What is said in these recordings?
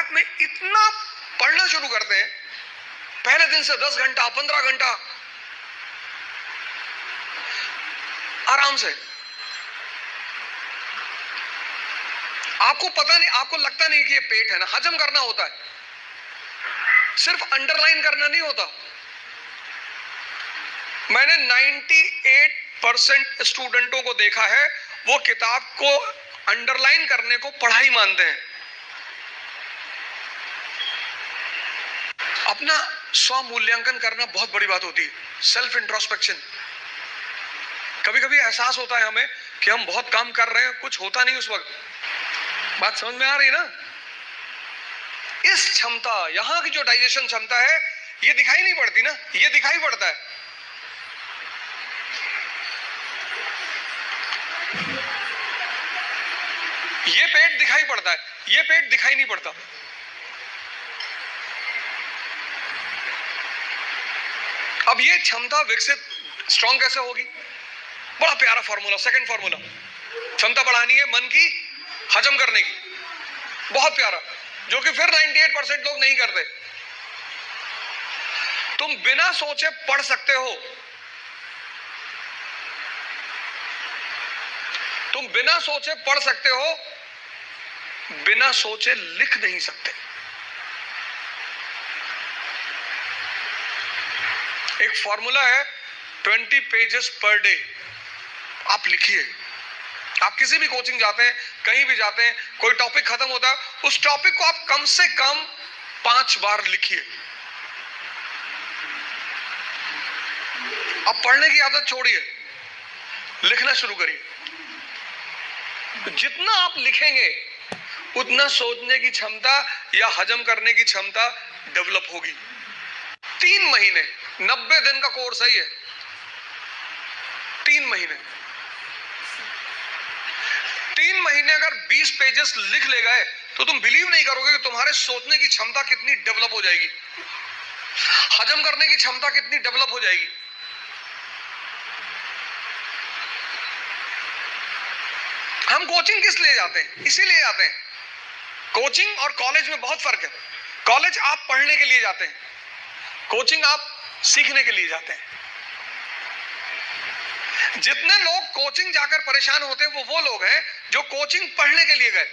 शुरुआत में इतना पढ़ना शुरू करते हैं, पहले दिन से 10 घंटा 15 घंटा आराम से। आपको पता नहीं, आपको लगता नहीं कि ये पेट है ना, हजम करना होता है, सिर्फ अंडरलाइन करना नहीं होता। मैंने 98% स्टूडेंटों को देखा है, वो किताब को अंडरलाइन करने को पढ़ाई मानते हैं। अपना स्व मूल्यांकन करना बहुत बड़ी बात होती है, सेल्फ इंट्रोस्पेक्शन। कभी कभी एहसास होता है हमें कि हम बहुत काम कर रहे हैं, कुछ होता नहीं उस वक्त। बात समझ में आ रही ना? इस क्षमता, यहां की जो डाइजेशन क्षमता है, ये दिखाई नहीं पड़ती ना, ये दिखाई पड़ता है। ये पेट दिखाई पड़ता है, ये पेट दिखाई नहीं पड़ता। अब ये क्षमता विकसित स्ट्रॉन्ग कैसे होगी? बड़ा प्यारा फॉर्मूला, सेकंड फॉर्मूला। क्षमता बढ़ानी है मन की हजम करने की, बहुत प्यारा, जो कि फिर 98% लोग नहीं करते। तुम बिना सोचे पढ़ सकते हो, तुम बिना सोचे पढ़ सकते हो, बिना सोचे लिख नहीं सकते। एक फॉर्मूला है 20 पेजेस पर डे, आप लिखिए। आप किसी भी कोचिंग जाते हैं, कहीं भी जाते हैं, कोई टॉपिक खत्म होता है, उस टॉपिक को आप कम से कम 5 बार लिखिए। अब पढ़ने की आदत छोड़िए, लिखना शुरू करिए। जितना आप लिखेंगे उतना सोचने की क्षमता या हजम करने की क्षमता डेवलप होगी। 3 महीने, 90 दिन का कोर्स है ये। 3 महीने, 3 महीने अगर 20 पेजेस लिख ले गए तो तुम बिलीव नहीं करोगे कि तुम्हारे सोचने की क्षमता कितनी डेवलप हो जाएगी, हजम करने की क्षमता कितनी डेवलप हो जाएगी। हम कोचिंग किस लिए जाते हैं? इसीलिए जाते हैं। कोचिंग और कॉलेज में बहुत फर्क है। कॉलेज आप पढ़ने के लिए जाते हैं, कोचिंग आप सीखने के लिए जाते हैं। जितने लोग कोचिंग जाकर परेशान होते हैं वो लोग हैं जो कोचिंग पढ़ने के लिए गए।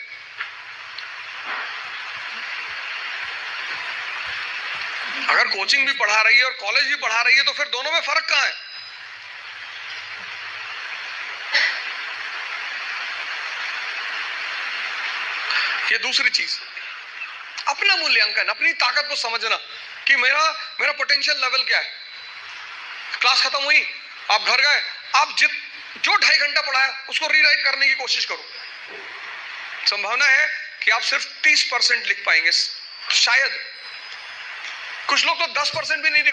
अगर कोचिंग भी पढ़ा रही है और कॉलेज भी पढ़ा रही है तो फिर दोनों में फर्क कहां है? ये दूसरी चीज, अपना मूल्यांकन, अपनी ताकत को समझना कि मेरा पोटेंशियल लेवल क्या है। क्लास खत्म हुई, आप घर गए, आप जो 2.5 घंटा पढ़ा है उसको रीराइट करने की कोशिश करो। संभावना है कि आप सिर्फ 30% लिख पाएंगे, शायद। कुछ लोग तो 10% भी नहीं लिख